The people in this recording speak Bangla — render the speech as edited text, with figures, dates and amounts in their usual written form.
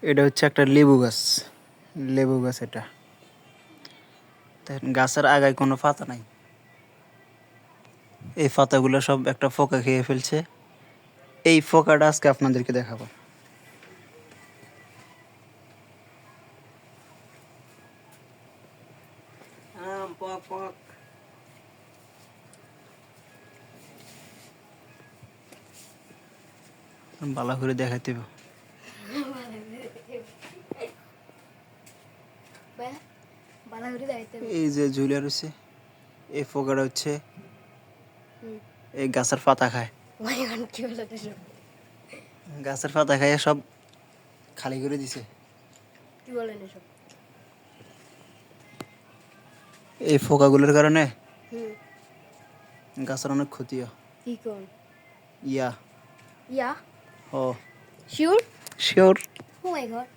এটা হচ্ছে একটা লেবু গাছ। লেবু গাছ এটা। দেখেন গাছের আগায় কোনো পাতা নাই। এই পাতাগুলো সব একটা পোকা খেয়ে ফেলছে। এই পোকাটা আজকে আপনাদেরকে দেখাবো। ভালো করে দেখাইতে হবে। এই যে ঝুলে রয়েছে, এই পোকাটা হচ্ছে এই গাছের পাতা খায়। গাছের পাতা খাইয়ে সব খালি করে দিছে। কি বলেন এসব? এই পোকাগুলোর কারণে গাছের অনেক ক্ষতি হয়। কি কোন? ইয়া ইয়া? ও শিওর? শিওর। ও মাই গড।